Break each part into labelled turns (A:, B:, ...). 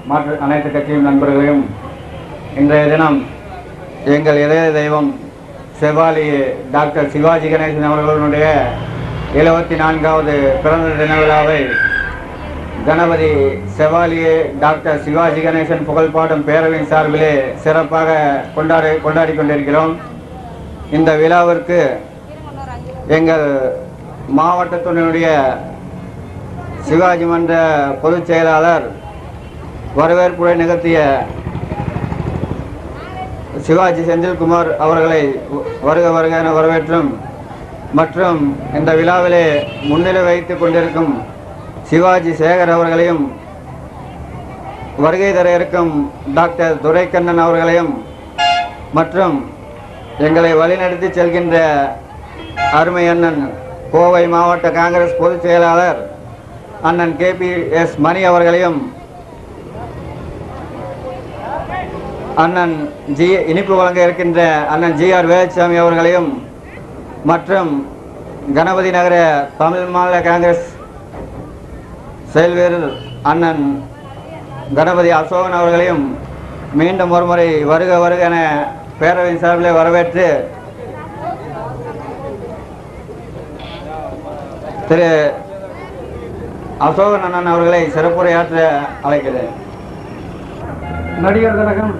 A: மற்ற அனைத்து கட்சியும் நண்பர்களையும் இன்றைய தினம் எங்கள் இதய தெய்வம் செவாலி டாக்டர் சிவாஜி கணேசன் அவர்களுடைய 74வது பிறந்த தின விழாவை கணபதி செவாலியே டாக்டர் சிவாஜி கணேசன் புகழ்பாடும் பேரவையின் சார்பிலே சிறப்பாக கொண்டாடி கொண்டிருக்கிறோம். இந்த விழாவிற்கு எங்கள் மாவட்டத்தினுடைய சிவாஜி மன்ற பொதுச் செயலாளர் வரவேற்புரை நிகழ்த்திய சிவாஜி செந்தில்குமார் அவர்களை வருக வருக என வரவேற்றும் மற்றும் இந்த விழாவிலே முன்னிலை வைத்துக் கொண்டிருக்கும் சிவாஜி சேகர் அவர்களையும் வருகை தர இருக்கும் டாக்டர் துரைக்கண்ணன் அவர்களையும் மற்றும் எங்களை வழிநடத்தி செல்கின்ற அருமை அண்ணன் கோவை மாவட்ட காங்கிரஸ் பொதுச் செயலாளர் அண்ணன் KPS மணி அவர்களையும் அண்ணன் இனிப்பு வழங்க இருக்கின்ற அண்ணன் GR வேலுச்சாமி அவர்களையும் மற்றும் கணபதி நகர தமிழ் மாநில காங்கிரஸ் செயல் வீரர் அண்ணன் கணபதி அசோகன் அவர்களையும் மீண்டும் ஒருமுறை வருக வருக என பேரவையின் சார்பிலே வரவேற்று திரு அசோகன் அண்ணன் அவர்களை சிறப்புரையாற்ற அழைக்கிறேன்.
B: நடிகர் திலகம்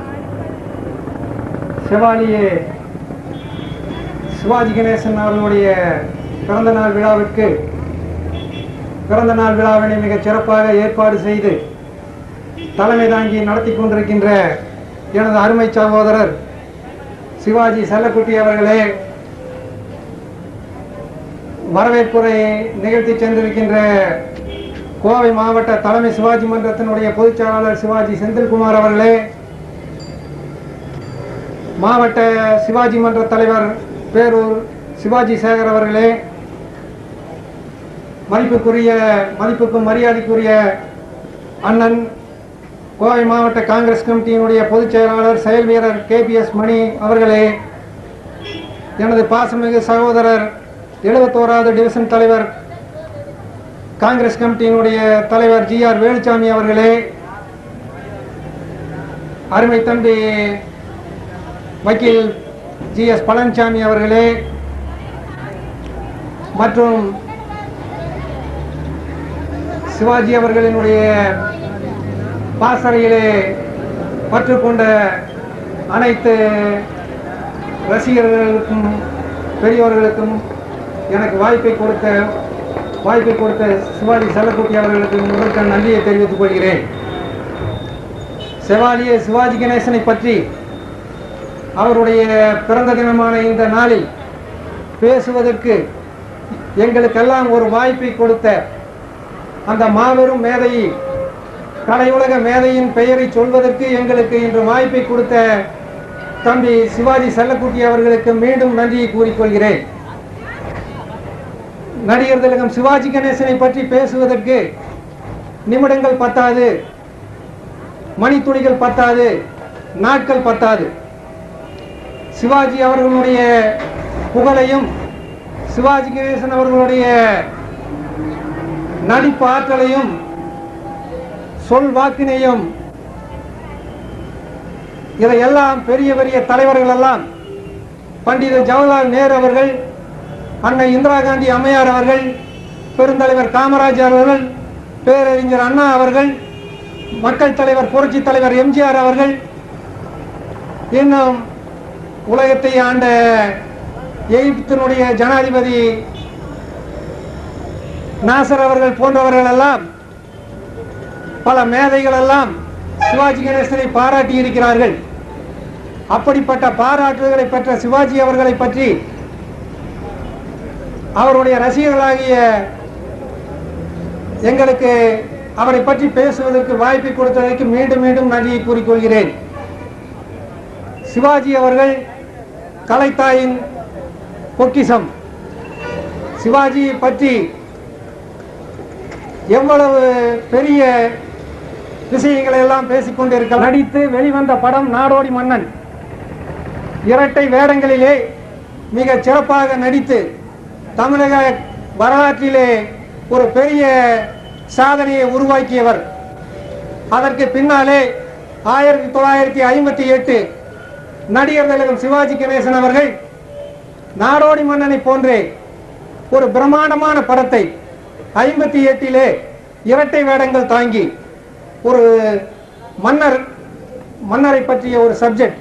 B: செவாலியே சிவாஜி கணேசன் அவர்களுடைய பிறந்த நாள் விழாவிற்கு பிறந்த நாள் விழாவினை மிகச் சிறப்பாக ஏற்பாடு செய்து தலைமை தாங்கி நடத்தி கொண்டிருக்கின்ற எனது அருமை சகோதரர் சிவாஜி செல்லக்குட்டி அவர்களே, வரவேற்புரை நிகழ்த்தி சென்றிருக்கின்ற கோவை மாவட்ட தலைமை சிவாஜி மன்றத்தினுடைய பொதுச் செயலாளர் சிவாஜி செந்தில்குமார் அவர்களே, மாவட்ட சிவாஜி மன்ற தலைவர் பேரூர் சிவாஜி சேகர் அவர்களே, மதிப்புக்கும் மரியாதைக்குரிய அண்ணன் கோவை மாவட்ட காங்கிரஸ் கமிட்டியினுடைய பொதுச் செயலாளர் செயல் வீரர் KPS மணி அவர்களே, எனது பாசமிகு சகோதரர் 71வது டிவிஷன் தலைவர் காங்கிரஸ் கமிட்டியினுடைய தலைவர் GR வேலுச்சாமி அவர்களே, அருமை தம்பி வக்கீல் GS பழனிசாமி அவர்களே மற்றும் சிவாஜி அவர்களினுடைய பாசறையிலே பற்றுக்கொண்ட அனைத்து ரசிகர்களுக்கும் பெரியவர்களுக்கும் எனக்கு வாய்ப்பை கொடுத்த சிவாஜி செல்லக்குட்டி அவர்களுக்கு முதற்க நன்றியை தெரிவித்துக் கொள்கிறேன். செவாலியே சிவாஜி கணேசனை பற்றி அவருடைய பிறந்த தினமான இந்த நாளில் பேசுவதற்கு எங்களுக்கெல்லாம் ஒரு வாய்ப்பை கொடுத்த அந்த மாபெரும் மேதையை, கலையுலக மேதையின் பெயரை சொல்வதற்கு எங்களுக்கு இன்று வாய்ப்பை கொடுத்த தம்பி சிவாஜி செல்லக்குட்டி அவர்களுக்கு மீண்டும் நன்றியை கூறிக்கொள்கிறேன். நடிகர் திலகம் சிவாஜி கணேசனை பற்றி பேசுவதற்கு நிமிடங்கள் பத்தாது, மணித்துளிகள் பத்தாது, நாட்கள் பத்தாது. சிவாஜி அவர்களுடைய புகழையும் சிவாஜி கணேசன் அவர்களுடைய நடிப்பு ஆற்றலையும் சொல் வாக்கினையும் இதையெல்லாம் பெரிய பெரிய தலைவர்கள் எல்லாம் பண்டித ஜவஹர்லால் நேரு அவர்கள், அன்னை இந்திரா காந்தி அம்மையார் அவர்கள், பெருந்தலைவர் காமராஜர் அவர்கள், பேரறிஞர் அண்ணா அவர்கள், மக்கள் தலைவர் புரட்சி தலைவர் MGR அவர்கள், இன்னும் உலகத்தை ஆண்ட எகிப்தினுடைய ஜனாதிபதி நாசர் அவர்கள் போன்றவர்கள் எல்லாம், பல மேதைகள் எல்லாம் சிவாஜி கணேசனை பாராட்டி இருக்கிறார்கள். அப்படிப்பட்ட பாராட்டுகளை பெற்ற சிவாஜி அவர்களை பற்றி அவருடைய ரசிகர்களாகிய எங்களுக்கு அவரை பற்றி பேசுவதற்கு வாய்ப்பை கொடுத்ததற்கு மீண்டும் மீண்டும் நன்றியை கூறிக்கொள்கிறேன். சிவாஜி அவர்கள் கலைத்தாயின் பொக்கிஷம். சிவாஜியை பற்றி எவ்வளவு பெரிய விஷயங்களை எல்லாம் பேசிக்கொண்டிருக்க நடித்து வெளிவந்த படம் நாடோடி மன்னன். இரட்டை வேடங்களிலே மிக சிறப்பாக நடித்து தமிழக வரலாற்றிலே ஒரு பெரிய சாதனையை உருவாக்கியவர். அதற்கு பின்னாலே 1958 நடிகர் திலகம் சிவாஜி கணேசன் அவர்கள் நாடோடி மன்னனை போன்றே ஒரு பிரம்மாண்டமான படத்தை 58 இரட்டை வேடங்கள் தாங்கி ஒரு மன்னரை பற்றிய ஒரு சப்ஜெக்ட்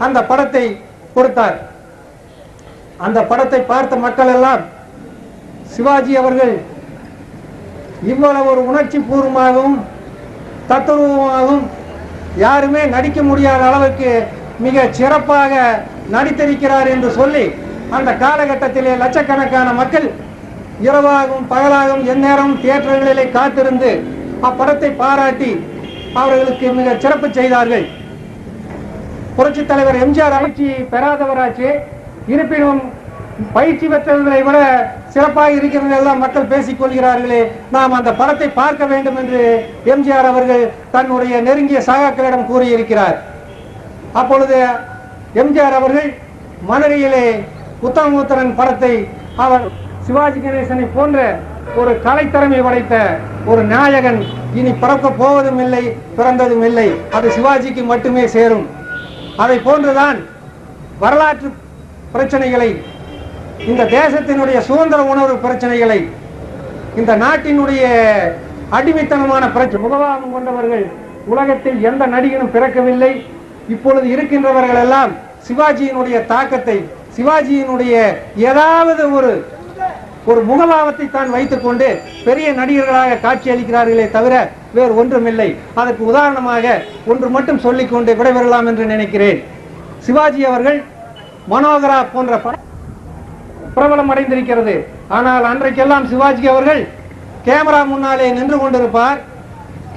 B: அந்த படத்தை கொடுத்தார். அந்த படத்தை பார்த்த மக்கள் எல்லாம் சிவாஜி அவர்கள் இவ்வளவு ஒரு உணர்ச்சி பூர்வமாகவும் தத்துவமாகவும் யாருமே நடிக்க முடியாத அளவுக்கு மிக சிறப்பாக நடித்திருக்கிறார் என்று சொல்லி அந்த காலகட்டத்திலே லட்சக்கணக்கான மக்கள் இரவாகவும் பகலாகவும் எந்நேரம் தியேட்டர்களிலே காத்திருந்து அப்படத்தை பாராட்டி அவர்களுக்கு மிக சிறப்பு செய்தார்கள். புரட்சி தலைவர் எம்ஜிஆர் பயிற்சி பெறாதவராச்சு, இருப்பினும் பயிற்சி பெற்றவர்களை விட சிறப்பாக இருக்கிறது எல்லாம் மக்கள் பேசிக் கொள்கிறார்களே, நாம் அந்த படத்தை பார்க்க வேண்டும் என்று எம்ஜிஆர் அவர்கள் தன்னுடைய நெருங்கிய சகாக்களிடம் கூறியிருக்கிறார். அப்பொழுது எம்ஜிஆர் அவர்கள் மதுரையிலே உத்தமபுத்திரன் படத்தை அவர் சிவாஜி கணேசனை போன்ற ஒரு கலைத்திறமை படைத்த ஒரு நாயகன் இனி பிறக்க போவதும் இல்லை, பிறந்ததும் இல்லை, அது சிவாஜிக்கு மட்டுமே சேரும். அதை போன்றுதான் வரலாற்று பிரச்சனைகளை, இந்த தேசத்தினுடைய சுதந்திர உணர்வு பிரச்சனைகளை, இந்த நாட்டினுடைய அடிமைத்தனமான பிரச்சனை முகவாகம் கொண்டவர்கள் உலகத்தில் எந்த நடிகனும் பிறக்கவில்லை. இப்பொழுது இருக்கின்றவர்கள் எல்லாம் சிவாஜியினுடைய தாக்கத்தை, சிவாஜியினுடைய ஏதாவது ஒரு முகபாவத்தை தான் வைத்துக் கொண்டு பெரிய நடிகர்களாக காட்சி அளிக்கிறார்களே தவிர வேறு ஒன்றுமில்லை. அதற்கு உதாரணமாக ஒன்று மட்டும் சொல்லிக்கொண்டு விடைபெறலாம் என்று நினைக்கிறேன். சிவாஜி அவர்கள் மனோகரா போன்ற பிரபலம் அடைந்திருக்கிறது. ஆனால் அன்றைக்கெல்லாம் சிவாஜி அவர்கள் கேமரா முன்னாலே நின்று கொண்டிருப்பார்.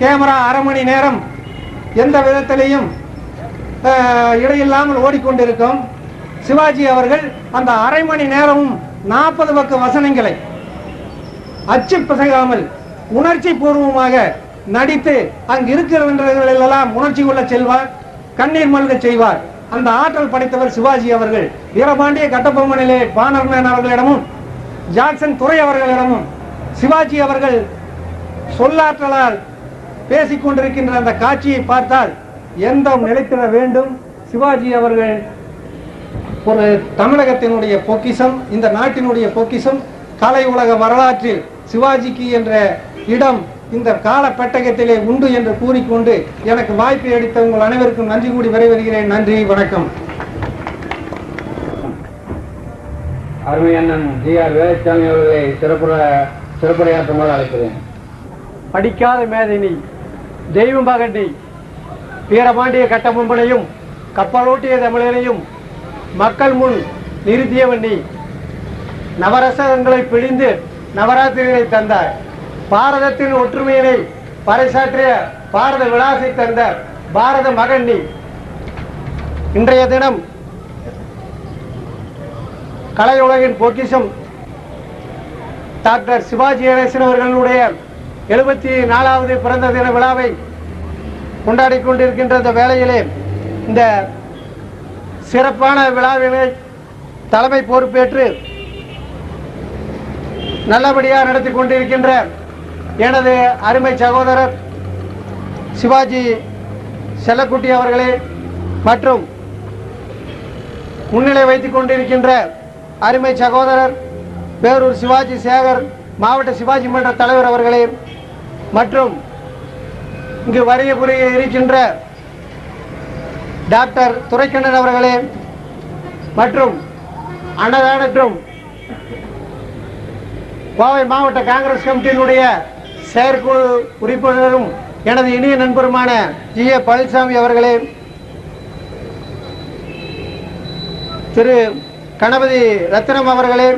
B: கேமரா அரை மணி நேரம் எந்த விதத்திலையும் இடையில்லாமல் ஓடிக்கொண்டிருக்கும். சிவாஜி அவர்கள் அந்த அரை மணி நேரமும் 40 பக்க வசனங்களை அச்சு பிசகாமல் உணர்ச்சி பூர்வமாக நடித்து அங்கு இருக்கிறவர்களெல்லாம் உணர்ச்சி கொள்ள செல்வார், கண்ணீர் மல்க செய்வார். அந்த ஆற்றல் படைத்தவர் சிவாஜி அவர்கள். வீரபாண்டிய கட்டபொம்மனிலே பானர்மேன் அவர்களிடமும் ஜாக்சன் துரை அவர்களிடமும் சிவாஜி அவர்கள் சொல்லாற்றலால் பேசிக்கொண்டிருக்கின்ற அந்த காட்சியை பார்த்தால் எந்த நிலைத்திட வேண்டும். சிவாஜி அவர்கள் ஒரு தமிழகத்தினுடைய பொக்கிஷம், இந்த நாட்டினுடைய பொக்கிஷம். கலை உலக வரலாற்றில் சிவாஜிக்கு என்ற இடம் இந்த கால பெட்டகத்திலே உண்டு என்று கூறிக்கொண்டு எனக்கு வாய்ப்பை அளித்த உங்கள் அனைவருக்கும் நன்றி கூடி விரைவருகிறேன். நன்றி, வணக்கம்.
A: அருமை அண்ணன் ஜி.ஆர். வேலுச்சாமி அவர்களை சிறப்புரையாற்றுமாறு அழைக்கிறேன்.
B: படிக்காத மேதினி, தெய்வம் பகட்டி, வீரபாண்டிய கட்டபொம்மனையும் கப்பலோட்டிய தமிழனையும் மக்கள் முன் நிறுத்தியவன் நீ. நவரசங்களை பிழிந்து நவராத்திரிகளை தந்தார். பாரதத்தின் ஒற்றுமையினை பறைசாற்றிய பாரத விலாசை தந்த பாரத மகன் நீ. இன்றைய தினம் கலையுலகின் பொக்கிஷம் டாக்டர் சிவாஜி கணேசன் அவர்களுடைய 74வது பிறந்த தின விழாவை கொண்டாடி கொண்டிருக்கின்ற இந்த வேளையிலே இந்த சிறப்பான விழாவினை தலைமை பொறுப்பேற்று நல்லபடியாக நடத்தி கொண்டிருக்கின்ற எனது அருமை சகோதரர் சிவாஜி செல்லக்குட்டி அவர்களே மற்றும் முன்னிலை வைத்துக் கொண்டிருக்கின்ற அருமை சகோதரர் பேரூர் சிவாஜி சேகர் மாவட்ட சிவாஜி மன்ற தலைவர் அவர்களே மற்றும் இங்கு வருகை புரிய இருக்கின்ற டாக்டர் துரைக்கண்ணன் அவர்களே மற்றும் அன்னதானற்றும் கோவை மாவட்ட காங்கிரஸ் கமிட்டியினுடைய செயற்குழு உறுப்பினரும் எனது இனிய நண்பருமான ஜி.ஏ. பழனிசாமி அவர்களே, திரு கணபதி ரத்னம் அவர்களே,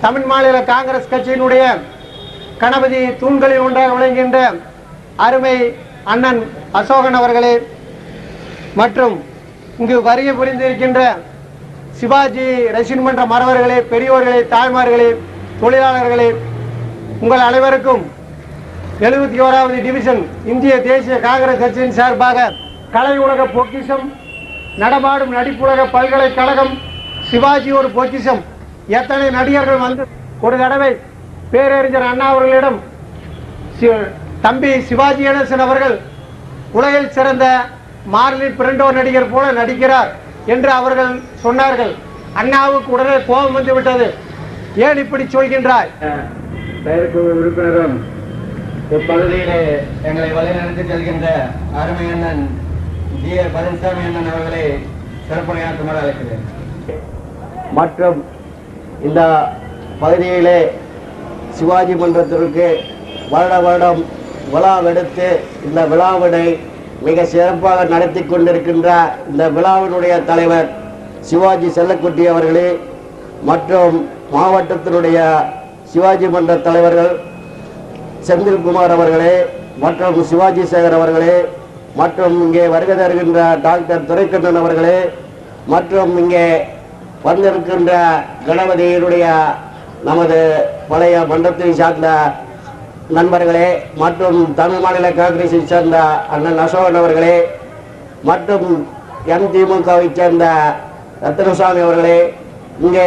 B: தமிழ் மாநில காங்கிரஸ் கட்சியினுடைய கணபதி தூண்களில் ஒன்றாக விளங்குகின்ற அருமை அண்ணன் அசோகன் அவர்களே மற்றும் இங்கு வருகை புரிந்திருக்கின்ற சிவாஜி ரசிகன் மன்ற மறவர்களே, பெரியோர்களே, தாய்மார்களே, தொழிலாளர்களே, உங்கள் அனைவருக்கும் 71வது டிவிஷன் இந்திய தேசிய காங்கிரஸ் கட்சியின் சார்பாக கலை உலக பொக்கிஷம், நடமாடும் நடிப்புலக பல்கலைக்கழகம், சிவாஜி ஒரு பொக்கிஷம், எத்தனை நடிகர்கள் வந்து ஒரு தடவை பேரறிஞர் அண்ணா அவர்களிடம் தம்பி சிவாஜி கணேசன் அவர்கள் உலகில் சிறந்த மார்லின் பிரண்டோ நடிகர் போல நடிக்கிறார் என்று அவர்கள் சொன்னார்கள். அண்ணாவுக்கு உடனே கோபம் வந்து விட்டது. ஏன் இப்படி சொல்கின்றாய்?
A: செயற்குழு உறுப்பினரும் இப்பகுதியிலே எங்களை வழிநடத்தி செல்கின்ற அருமை அண்ணன் ஜி.ஆர். பழனிசாமி அண்ணன் அவர்களை சிறப்புரையாற்றுமாறு அழைக்கிறேன். மற்றும் இந்த பகுதியிலே சிவாஜி மன்றத்திற்கு வருடம் விழாவெடுத்து இந்த விழாவினை மிக சிறப்பாக நடத்தி கொண்டிருக்கின்ற இந்த விழாவினுடைய தலைவர் சிவாஜி செல்லக்குட்டி அவர்களே, மற்றும் மாவட்டத்தினுடைய சிவாஜி மன்ற தலைவர்கள் செந்தில்குமார் அவர்களே, மற்றும் சிவாஜி சேகர் அவர்களே, மற்றும் இங்கே வருகை தருகின்ற டாக்டர் துரைக்கண்ணன் அவர்களே, மற்றும் இங்கே வந்திருக்கின்ற கணபதியினுடைய நமது பழைய மன்றத்தை சார்ந்த நண்பர்களே, மற்றும் தமிழ் மாநில காங்கிரஸை சேர்ந்த அண்ணன் அசோகன் அவர்களே, மற்றும் Mதிமுகவை சேர்ந்த ரத்னசாமி அவர்களே, இங்கே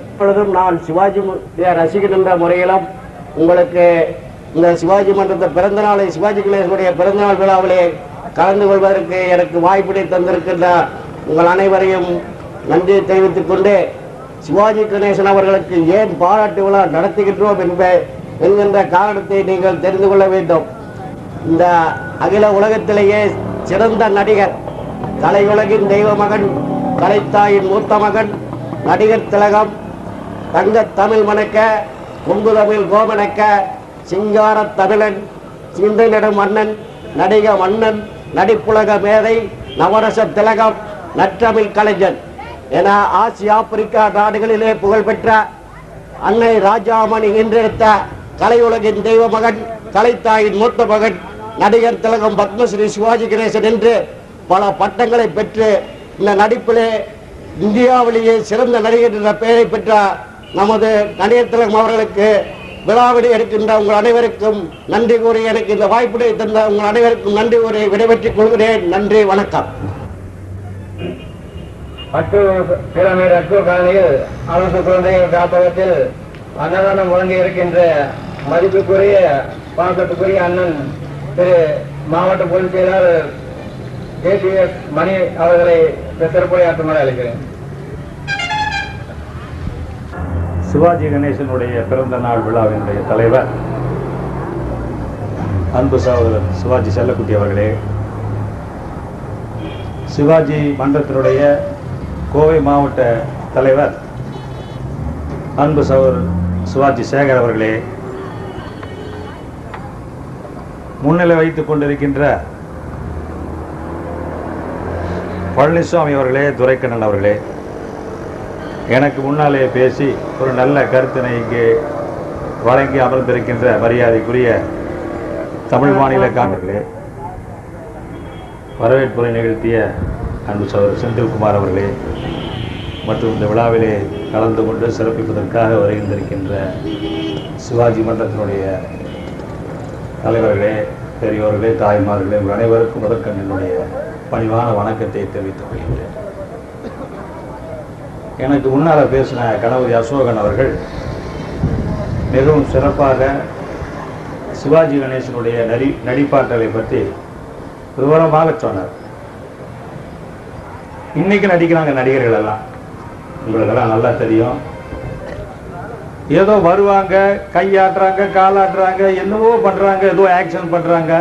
A: இப்பொழுதும் நான் சிவாஜி ரசிகன் என்ற முறையிலும் உங்களுக்கு இந்த சிவாஜி மன்றத்தை பிறந்த நாளை சிவாஜி கணேசனுடைய பிறந்தநாள் விழாவிலே கலந்து கொள்வதற்கு எனக்கு வாய்ப்பினை தந்திருக்கின்ற உங்கள் அனைவரையும் நன்றி தெரிவித்துக் கொண்டு, சிவாஜி கணேசன் அவர்களுக்கு ஏன் பாராட்டு விழா நடத்துகின்றோம் என்கின்ற காரணத்தை நீங்கள் தெரிந்து கொள்ள வேண்டும். இந்த அகில உலகத்திலேயே சிறந்த நடிகர், கலையுலகின் தெய்வ மகன், கலைத்தாயின் மூத்த மகன், நடிகர் திலகம், தங்க தமிழ் மணக்க, கொங்கு தமிழ் கோமணக்க, சிங்கார தமிழன், சிந்தனிடம் மன்னன், நடிக மன்னன், நடிப்புலக மேதை, நவரச திலகம், நற்றமிழ் கலைஞன் என ஆசிய ஆப்பிரிக்கா நாடுகளிலே புகழ்பெற்ற அன்னை ராஜாமணி என்றெடுத்த கலையுலகின் தெய்வ மகன், கலைத்தாயின் மூத்த மகன், நடிகர் திலகம், பத்மஸ்ரீ சிவாஜி கணேசன் என்று பல பட்டங்களை பெற்று இந்த நடிப்பிலே இந்தியாவிலேயே சிறந்த நடிகர் என்ற பெயரை பெற்ற நமது நடிகர் திலகம் அவர்களுக்கு விழாவினை எடுக்கின்ற உங்கள் அனைவருக்கும் நன்றி கூறி, எனக்கு இந்த வாய்ப்பினை தந்த உங்கள் அனைவருக்கும் நன்றி கூறி விடைபெற்றுக் கொள்கிறேன். நன்றி, வணக்கம். காலனியில் அரசு குழந்தைகள் காப்பகத்தில் அன்னதானம் வழங்கி இருக்கின்ற மதிப்புக்குரிய பாசத்துக்குரிய அண்ணன் திரு மாவட்ட பொதுச் செயலாளர் KTS மணி அவர்களை சிறப்புரையாற்றுமாறு அழைக்கிறேன்.
C: சிவாஜி கணேசனுடைய பிறந்த நாள் விழாவினுடைய தலைவர் அன்பு சகோதரர் சிவாஜி செல்லக்குட்டி அவர்களே, சிவாஜி மன்றத்தினுடைய கோவை மாவட்ட தலைவர் அன்பு சகோதரர் சிவாஜி சேகர் அவர்களே, முன்னிலை வைத்துக் கொண்டிருக்கின்ற பழனிசாமி அவர்களே, துரைக்கண்ணன் அவர்களே, எனக்கு முன்னாலே பேசி ஒரு நல்ல கருத்தினை இங்கே வழங்கி அமர்ந்திருக்கின்ற மரியாதைக்குரிய தமிழ் மாநில காங்கிரஸே, வரவேற்புரை நிகழ்த்திய அன்பு சகோதரர் செந்தில்குமார் அவர்களே, மற்றும் இந்த விழாவிலே கலந்து கொண்டு சிறப்பிப்பதற்காக வருகின்றிருக்கின்ற சிவாஜி மன்றத்தினுடைய தலைவர்களே, பெரியோர்களே, தாய்மார்களே, உங்கள் அனைவருக்கும் முதற்கண்ணினுடைய பணிவான வணக்கத்தை தெரிவித்துக் கொள்கின்றேன். எனக்கு முன்னால் பேசின கணபதி அசோகன் அவர்கள் மிகவும் சிறப்பாக சிவாஜி கணேசனுடைய நடிப்பாற்றலை பற்றி விவரமாக சொன்னார். இன்னைக்கு நடிக்கிறாங்க நடிகர்கள் எல்லாம், உங்களுக்கெல்லாம் நல்லா தெரியும். ஏதோ வருவாங்க, கையாட்டுறாங்க, காலாட்டுறாங்க, என்னவோ பண்றாங்க, ஏதோ ஆக்ஷன் பண்றாங்க.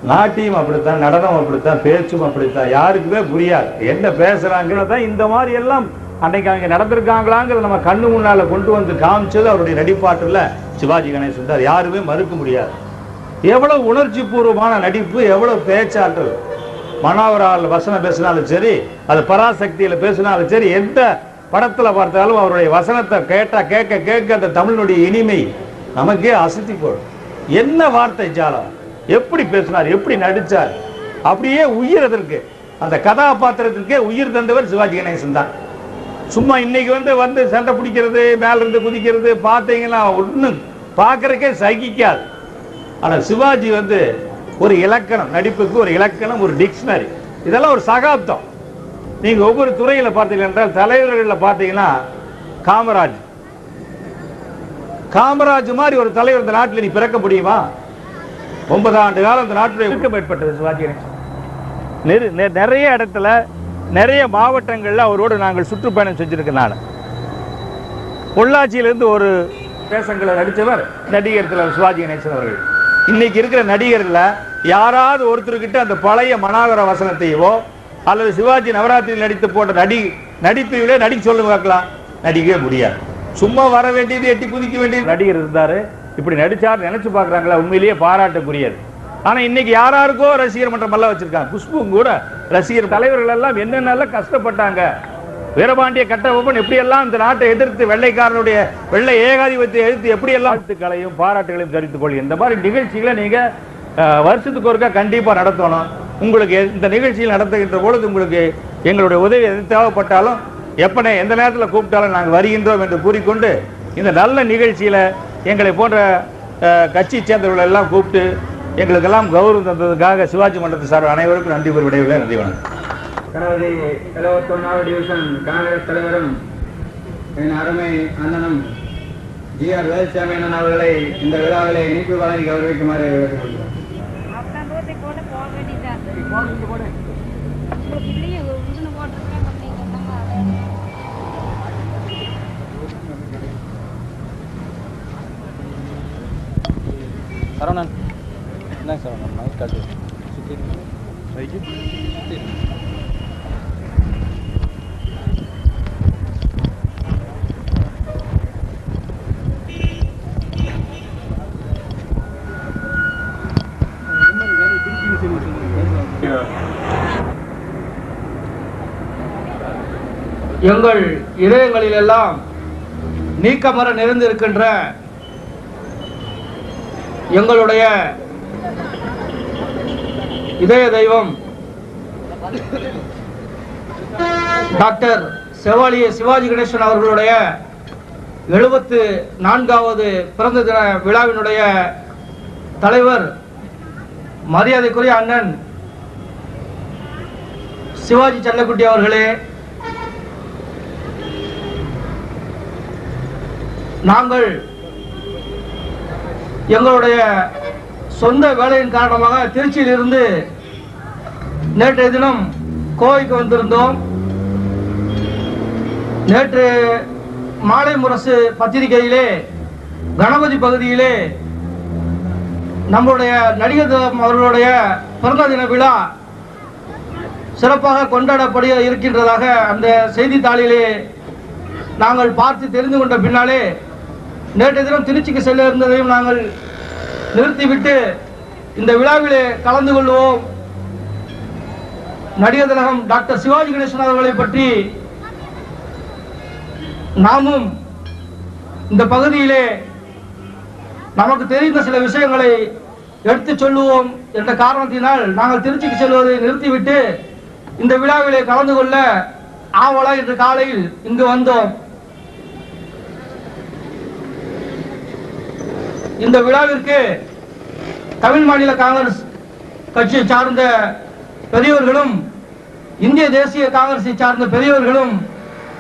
C: நாட்டியம் அப்படித்தான், நடனம் அப்படித்தான், பேச்சும் அப்படித்தான். யாருக்குமே புரியாது என்ன பேசுறாங்க. இந்த மாதிரி எல்லாம் அன்னைக்கு அவங்க நடந்திருக்காங்களாங்கிறத நம்ம கண்ணு முன்னால கொண்டு வந்து காமிச்சது அவருடைய நடிப்பாற்றல சிவாஜி கணேசன் தான். யாருமே மறுக்க முடியாது. எவ்வளவு உணர்ச்சி பூர்வமான நடிப்பு, எவ்வளவு பேச்சாற்றல். மனோகரால் வசனம் பேசினாலும் சரி, அது பராசக்தியில பேசினாலும் சரி, எந்த படத்துல பார்த்தாலும் அவருடைய வசனத்தை கேட்டா கேட்க கேட்க அந்த தமிழுடைய இனிமை நமக்கே அசத்தி போடும். என்ன வார்த்தை ஜாலம், எப்படி பேசினார், எப்படி நடிச்சார், அப்படியே உயிரதற்கு அந்த கதாபாத்திரத்திற்கே உயிர் தந்தவர் சிவாஜி கணேசன் தான். சும்மா இன்னைக்கு வந்து சண்டை பிடிக்கிறது, மேல இருந்து குதிக்கிறது பார்த்தீங்கன்னா ஒன்றும் பார்க்கறக்கே சகிக்காது. ஆனால் சிவாஜி ஒரு இலக்கணம், நடிப்புக்கு ஒரு இலக்கணம், ஒரு டிக்ஷனரி, இதெல்லாம் ஒரு சகாப்தம். நீங்க ஒவ்வொரு துறையில பார்த்தீங்க என்றால் தலைவர்களில் பார்த்தீங்கன்னா காமராஜ் மாதிரி ஒரு தலைவர் இந்த நாட்டில் நீ பிறக்க முடியுமா? 9 ஆண்டு காலம் இந்த நாட்டில் ஏற்பட்டது சிவாஜி கணேசன். நிறைய இடத்துல நிறைய மாவட்டங்களில் அவரோடு நாங்கள் சுற்றுப்பயணம் செஞ்சிருக்கேன். நான் பொள்ளாச்சியிலிருந்து ஒரு வேஷங்களை நடித்தவர் நடிகர் திலகம் சிவாஜி கணேசன் அவர்கள். இன்னைக்கு இருக்கிற நடிகர்களை யாராவது ஒருத்தருக்கிட்ட அந்த பழைய மனாகர வசனத்தையோ அல்லது சிவாஜி நவராத்திரியில் நடித்து போட்ட நடிப்பையிலே நடிக்க சொல்லுங்க பார்க்கலாம், நடிக்கவே முடியாது. சும்மா வர வேண்டியது, எட்டி குதிக்க வேண்டியது. நடிகர் இருந்தாரு, இப்படி நடிச்சார் நினைச்சு பார்க்குறாங்களா, உண்மையிலேயே பாராட்டக்கூடியது. ஆனால் இன்னைக்கு யாராருக்கோ ரசிகர் மன்றம் எல்லாம் வச்சிருக்காங்க. குஷ்பும் கூட ரசிகர் தலைவர்கள் எல்லாம் என்னென்னலாம் கஷ்டப்பட்டாங்க. வீரபாண்டிய கட்டபொம்மன் எப்படியெல்லாம் இந்த நாட்டை எதிர்த்து வெள்ளைக்காரனுடைய வெள்ளை ஏகாதிபத்தியை எதிர்த்து எப்படியெல்லாம் வாழ்த்துக்களையும் பாராட்டுகளையும் தெரிவித்துக் கொள்ளுங்க. இந்த மாதிரி நிகழ்ச்சிகளை நீங்க வருஷத்துக்கு ஒருக்கா கண்டிப்பா நடத்தணும். உங்களுக்கு இந்த நிகழ்ச்சியில் நடத்துகின்ற பொழுது உங்களுக்கு எங்களுடைய உதவி எது தேவைப்பட்டாலும் எப்பனே எந்த நேரத்தில் கூப்பிட்டாலும் நாங்கள் வருகின்றோம் என்று கூறிக்கொண்டு இந்த நல்ல நிகழ்ச்சியில எங்களை போன்ற கட்சி சேர்ந்தவர்கள் எல்லாம் கூப்பிட்டு எங்களுக்கெல்லாம் கௌரவம் தந்ததுக்காக சிவாஜி மன்றத்து சார் அனைவருக்கும் நன்றி கூறி விடையில்லை. நன்றி, வணக்கம்.
A: கடவுளை 71வது டிவிஷன் காங்கிரஸ் தலைவரும் என் அருமை அண்ணனும் ஜி.ஆர். வேலுச்சாமி அண்ணன் அவர்களை இந்த விழாவிலே இனிப்பு வழங்கி கௌரவிக்குமாறு கேட்டுக்கொள்கிறோம்.
D: சரவணன் என்ன சரவணன் மைக் காட்டு சுற்றி மைக்கு
B: எங்கள் இதயங்களில் எல்லாம் நீக்கமர நிறைந்திருக்கின்ற எங்களுடைய இதய தெய்வம் டாக்டர் செவாலிய சிவாஜி கணேசன் அவர்களுடைய 74வது பிறந்த தின விழாவினுடைய தலைவர் மரியாதைக்குரிய அண்ணன் சிவாஜி செல்லக்குட்டி அவர்களே, நாங்கள் எங்களுடைய சொந்த வேலையின் காரணமாக திருச்சியில் இருந்து நேற்றைய தினம் கோவைக்கு வந்திருந்தோம். நேற்று மாலை முரசு பத்திரிகையிலே கணபதி பகுதியிலே நம்முடைய நடிகர் அவர்களுடைய பிறந்த தின விழா சிறப்பாக கொண்டாடப்பட இருக்கின்றதாக அந்த செய்தித்தாளிலே நாங்கள் பார்த்து தெரிந்து கொண்ட பின்னாலே நேற்றைய தினம் திருச்சிக்கு செல்ல இருந்ததையும் நாங்கள் நிறுத்திவிட்டு இந்த விழாவிலே கலந்து கொள்வோம். நடிகர் திலகம் டாக்டர் சிவாஜி கணேசன் அவர்களை பற்றி நாமும் இந்த பகுதியிலே நமக்கு தெரிந்த சில விஷயங்களை எடுத்து சொல்லுவோம் என்ற காரணத்தினால் நாங்கள் திருச்சிக்கு செல்வதை நிறுத்திவிட்டு இந்த விழாவிலே கலந்து கொள்ள ஆவலா இன்று காலையில் இங்கு வந்தோம். இந்த விழாவிற்கு தமிழ் மாநில காங்கிரஸ் கட்சியை சார்ந்த பெரியவர்களும் இந்திய தேசிய காங்கிரஸை சார்ந்த பெரியவர்களும்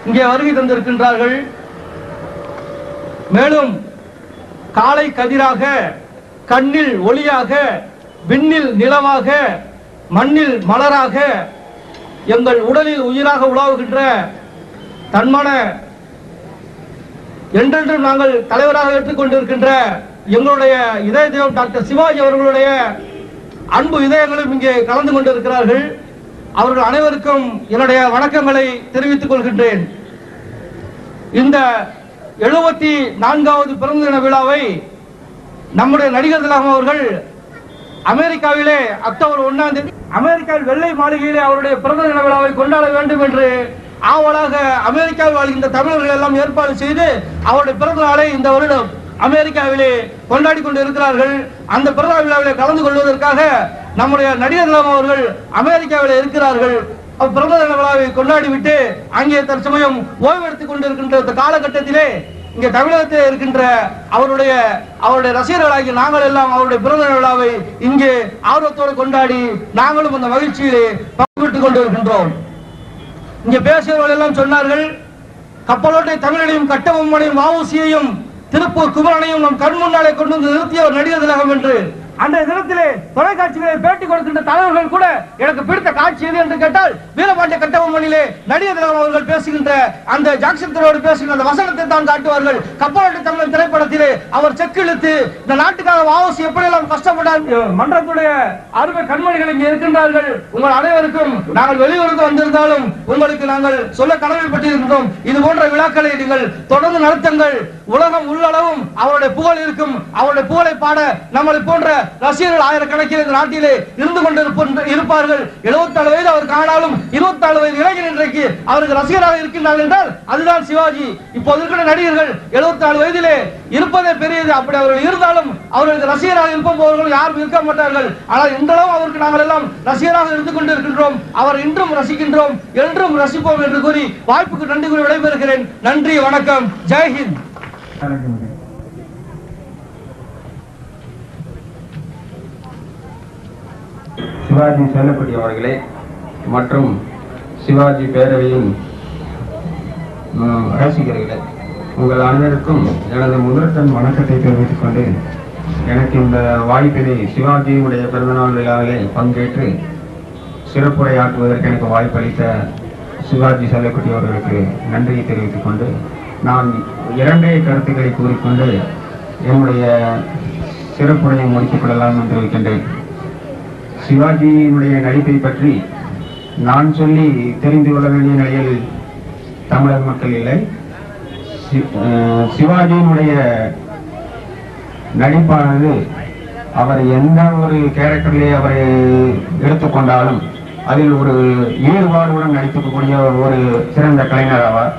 B: இங்கே வருகை தந்திருக்கின்றார்கள். மேலும் காலை கதிராக, கண்ணில் ஒளியாக, விண்ணில் நிலவாக, மண்ணில் மலராக, எங்கள் உடலில் உயிராக உலாவுகின்ற தன்மான என்றென்றும் நாங்கள் தலைவராக ஏற்றுக்கொண்டிருக்கின்ற எங்களுடைய இதய தெய்வம் டாக்டர் சிவாஜி அவர்களுடைய அன்பு இதயங்களும் இங்கே கலந்து கொண்டிருக்கிறார்கள். அவர்கள் அனைவருக்கும் என்னுடைய வணக்கங்களை தெரிவித்துக் கொள்கின்றேன். இந்த 74வது பிறந்த தின விழாவை நம்முடைய நடிகர் திலகம் அவர்கள் அமெரிக்காவிலே அக்டோபர் 1ஆம் தேதி அமெரிக்காவில் வெள்ளை மாளிகையிலே அவருடைய பிறந்த தின விழாவை கொண்டாட வேண்டும் என்று ஆவலாக அமெரிக்காவில் வாழ்கின்ற தமிழர்கள் எல்லாம் ஏற்பாடு செய்து அவருடைய பிறந்த நாளை இந்த வருடம் அமெரிக்காவிலே கொண்டாடி கொண்டு இருக்கிறார்கள். அந்த பிறந்த விழாவிலே கலந்து கொள்வதற்காக நம்முடைய நடிகர் திலகம் அவர்கள் அமெரிக்காவில் இருக்கிறார்கள். பிறந்த தின விழாவை கொண்டாடிவிட்டு அங்கே தற்சமயம் ஓய்வெடுத்துக் கொண்டிருக்கின்ற காலகட்டத்திலே இங்கே தமிழகத்தில் இருக்கின்ற அவருடைய ரசிகர்களாகிய நாங்கள் எல்லாம் அவருடைய பிறந்த விழாவை இங்கே ஆர்வத்தோடு கொண்டாடி நாங்களும் அந்த மகிழ்ச்சியிலே பங்குபெற்றுக் கொண்டிருக்கின்றோம். இங்கே பேசியவர்கள் எல்லாம் சொன்னார்கள், கப்பலோட்டை தமிழனையும் கட்டபொம்மனையும் வஉசியையும் திருப்பூர் குமரனையும் நம் கண் முன்னாலே கொண்டு வந்து நிறுத்திய ஒரு நடிகர் திலகம் என்று அன்றைய தினத்திலே தொலைக்காட்சிகளை பேட்டி கொடுக்கின்ற தலைவர்கள் கூட எனக்கு பிடித்த காட்சி எது என்று கேட்டால் வீரபாண்டிய கட்டபொம்மனிலே நடிகர் திலகம் அவர்கள் பேசுகின்ற அந்த ஜாக்சன் துறையோடு பேசுகின்ற அந்த வசனத்தை தான் காட்டுவார்கள். கப்பலோட்டை தமிழன் திரைப்படத்திலே அவர் செக்கிழுத்து இந்த நாட்டுக்காக வஉசி எப்படியெல்லாம் கஷ்டப்பட்டார். மன்றத்துடைய அருமை கண்மணிகள் இங்கே இருக்கின்றார்கள். உங்கள் அனைவருக்கும் நாங்கள் வெளியூருக்கு வந்திருந்தாலும் உங்களுக்கு நாங்கள் சொல்ல கடமைப்பட்டிருக்கின்றோம். இது போன்ற விழாக்களை நீங்கள் தொடர்ந்து நடத்துங்கள். உலகம் உள்ளளவும் அவருடைய புகழ் இருக்கும். அவருடைய புகழை பாட நம்மளை போன்ற ரசிகர்கள் ஆயிரக்கணக்கில் இந்த நாட்டிலே இருந்து கொண்டிருப்பார்கள். 74 வயது அவருக்கு ஆனாலும் 24 வயது இளைஞர் இன்றைக்கு அவருக்கு ரசிகராக இருக்கின்றார்கள் என்றால் அதுதான் சிவாஜி. இப்போது இருக்கிற நடிகர்கள் 74 வயதிலே இருப்பதே பெரியது. அப்படி அவர்கள் இருந்தாலும் அவர்களுக்கு ரசிகராக இருப்பவர்கள் யாரும் இருக்க மாட்டார்கள். ஆனால் இன்றளவும் அவருக்கு நாங்கள் எல்லாம் ரசிகராக இருந்து கொண்டிருக்கின்றோம். அவர் இன்றும் ரசிக்கின்றோம், என்றும் ரசிப்போம் என்று கூறி வாய்ப்புக்கு நன்றி கூறி விடைபெறுகிறேன். நன்றி, வணக்கம், ஜெய்ஹிந்த்.
E: சிவாஜி செல்லப்பட்டி அவர்களே மற்றும் சிவாஜி பேரவையின் ரசிகர்களே, உங்கள் அனைவருக்கும் எனது முதற்கண் வணக்கத்தை தெரிவித்துக் கொண்டு எனக்கு இந்த வாய்ப்பினை சிவாஜியுடைய பிறந்தநாள் விழாவிலே பங்கேற்று சிறப்புரையாற்றுவதற்கு எனக்கு வாய்ப்பளித்த சிவாஜி செல்லப்பட்டி அவர்களுக்கு நன்றியை தெரிவித்துக் கொண்டு நான் 2 கருத்துக்களை கூறிக்கொண்டு என்னுடைய சிறப்புரையை முடித்துக் கொள்ளலாம் என்று இருக்கின்றேன். சிவாஜியினுடைய நடிப்பை பற்றி நான் சொல்லி தெரிந்து கொள்ள வேண்டிய நிலையில் தமிழக மக்கள் இல்லை. சிவாஜியினுடைய நடிப்பானது அவர் எந்த ஒரு கேரக்டரிலே அவரை எடுத்துக்கொண்டாலும் அதில் ஒரு ஈடுபாடுடன் நடிக்கக்கூடிய ஒரு சிறந்த கலைஞர் ஆவார்.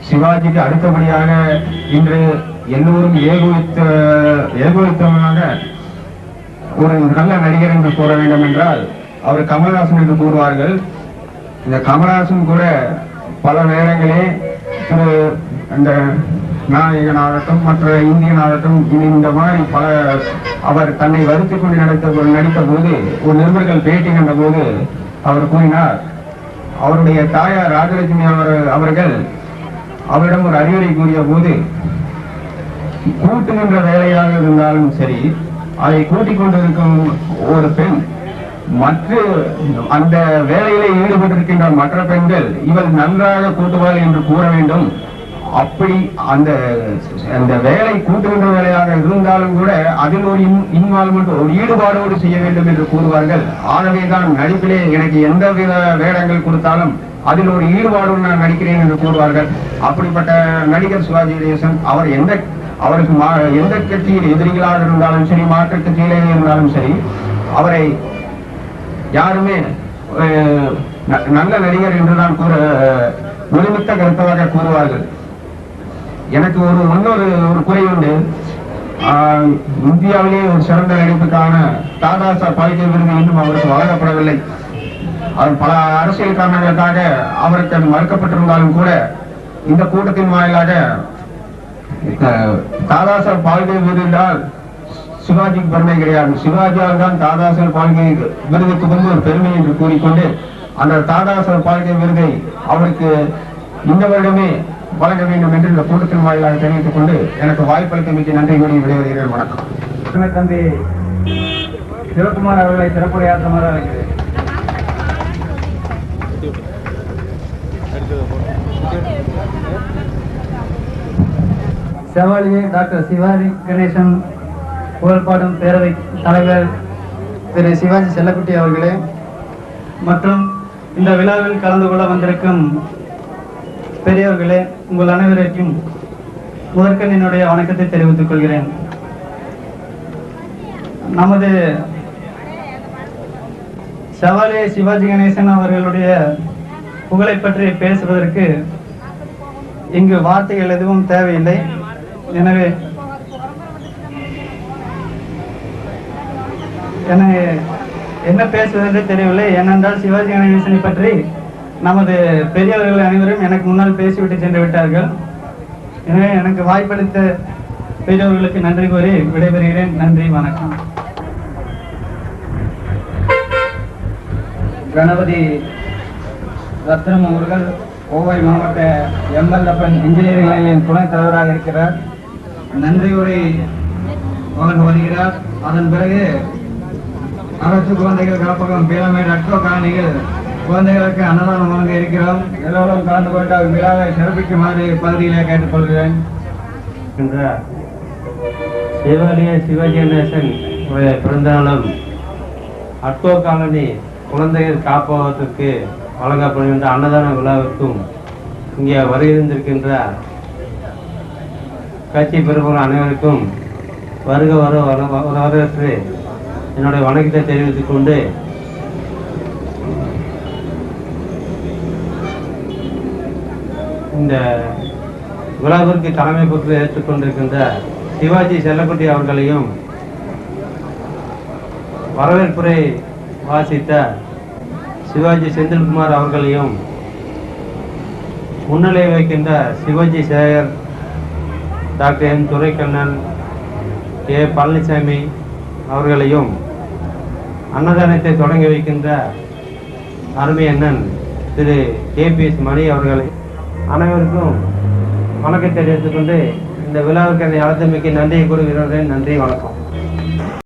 E: சிவாஜிக்கு அடுத்தபடியாக இன்று எல்லோரும் ஏகோபித்தமாக ஒரு நல்ல நடிகர் என்று கூற வேண்டும் என்றால் அவர் கமல்ஹாசன் என்று கூறுவார்கள். இந்த கமல்ஹாசன் கூட பல நேரங்களே இந்த நாயகனாகட்டும் மற்ற இந்தியனாகட்டும் இந்த மாதிரி பல அவர் தன்னை வருத்திக் கொண்டு நடித்த போது ஒரு நிருபர்கள் பேட்டி கண்ட போது அவர் கூறினார், அவருடைய தாயார் ராஜலட்சுமி அவர்கள் அவரிடம் ஒரு அறிவுரை கூறிய போது, கூட்டுகின்ற வேலையாக இருந்தாலும் சரி, அதை கூட்டிக் கொண்டிருக்கும் ஒரு பெண் மற்ற அந்த வேலையிலே ஈடுபட்டிருக்கின்ற மற்ற பெண்கள் இவள் நன்றாக கூட்டுவாள் என்று கூற வேண்டும். அப்படி அந்த வேலை கூட்டுகின்ற வேலையாக இருந்தாலும் கூட அதில் ஒரு இன்வால்மெண்ட், ஒரு ஈடுபாடோடு செய்ய வேண்டும் என்று கூறுவார்கள். ஆகவேதான் நடிப்பிலே எனக்கு எந்த வித வேடங்கள் கொடுத்தாலும் அதில் ஒரு ஈடுபாடோடு நான் நடிக்கிறேன் என்று கூறுவார்கள். அப்படிப்பட்ட நடிகர் சிவாஜி கணேசன் அவருக்கு எந்த கட்சியில் எதிரிகளாக இருந்தாலும் சரி, மாற்று கட்சியிலே இருந்தாலும் சரி, அவரை யாருமே நல்ல நடிகர் என்றுதான் ஒருமித்த கருத்தாக கூறுவார்கள். எனக்கு இன்னொரு குறை உண்டு. இந்தியாவிலேயே ஒரு சிறந்த நடிப்புக்கான தாதா சாஹேப் பால்கே விருது இன்னும் அவருக்கு வழங்கப்படவில்லை. அவர் பல அரசியல் காரணங்களுக்காக அவருக்கு அது மறுக்கப்பட்டிருந்தாலும் கூட இந்த கூட்டத்தின் வாயிலாக தாதா சாஹேப் பால்கே விருதால் சிவாஜிக்கு பெருமை கிடையாது, சிவாஜியால் தான் தாதா சாஹேப் பால்கே விருதுக்கு வந்து ஒரு பெருமை என்று கூறிக்கொண்டு அந்த தாதா சாஹேப் பால்கே விருதை அவருக்கு இந்த வருடமே வழங்க வேண்டும் என்று இந்த கூட்டத்தின் வாயிலாக தெரிவித்துக் கொண்டு எனக்கு வாய்ப்பளித்தமைக்கு நன்றி கூறி விடைபெறுகிறேன். வணக்கம்.
B: தம்பி சிவகுமார் அவர்களை சிறப்புரையாற்றுமாறு அழைக்கிறேன்.
F: செவாலியே டாக்டர் சிவாஜி கணேசன் புகழ்பாடும் பேரவை தலைவர் திரு சிவாஜி செல்லக்குட்டி அவர்களே மற்றும் இந்த விழாவில் கலந்து கொள்ள வந்திருக்கும் பெரியவர்களே, உங்கள் அனைவருக்கும் முதற்கண் என்னுடைய வணக்கத்தை தெரிவித்துக் கொள்கிறேன். நமது செவாலியே சிவாஜி கணேசன் அவர்களுடைய புகழை பற்றி பேசுவதற்கு இங்கு வார்த்தைகள் எதுவும் தேவையில்லை. எனவே எனக்கு என்ன பேசுவதென்று தெரியவில்லை. ஏனென்றால் சிவாஜி கணேசனை பற்றி நமது பெரியவர்கள் அனைவரும் எனக்கு முன்னால் பேசிவிட்டு சென்று விட்டார்கள். எனவே எனக்கு வாய்ப்பளித்த பெரியவர்களுக்கு நன்றி கூறி விடைபெறுகிறேன். நன்றி, வணக்கம்.
B: கணபதி ரத்னம் அவர்கள் கோவை மாவட்ட எம்எல்ஏ இன்ஜினியரிங் நிலையத்தின் துணைத் தலைவராக இருக்கிறார். நன்றி உரை வழங்க வருகிறார். அதன் பிறகு அரசு குழந்தைகள் காப்பகம் பீளமேடு அட்கோ காலனிகள் குழந்தைகளுக்கு அன்னதானம் வழங்க இருக்கிறோம். எல்லோரும் கலந்து கொண்டு விழாவை சிறப்பிக்குமாறு பகுதியிலே கேட்டுக்கொள்கிறேன்.
G: சிவாலய சிவாஜி கணேசன் பிறந்தநாளும் அட்கோ காலனி குழந்தைகள் காப்பகத்திற்கு வழங்கப்படுகின்ற அன்னதான விழாவிற்கும் இங்கே வருகின்றிருக்கின்ற கட்சி பெறுபவர்கள் அனைவருக்கும் வருக வரவேற்று என்னுடைய வணக்கத்தை தெரிவித்துக் கொண்டு இந்த விழாவிற்கு தலைமை பொறுப்பு ஏற்றுக்கொண்டிருக்கின்ற சிவாஜி செல்லக்குட்டி அவர்களையும் வரவேற்புரை வாசித்த சிவாஜி செந்தில்குமார் அவர்களையும் முன்னிலை வைக்கின்ற Sivaji Sekar, doctor M Duraikannan, K Palanisamy அவர்களையும் அன்னதானத்தை தொடங்கி வைக்கின்ற அருமை அண்ணன் திரு கேபிஎஸ் மணி அவர்களை அனைவருக்கும் வணக்கத்தை தெரிவித்துக் கொண்டு இந்த விழாவுக்கு என்னை அழைத்தமைக்கு நன்றியை கூறுகிறேன். நன்றி, வணக்கம்.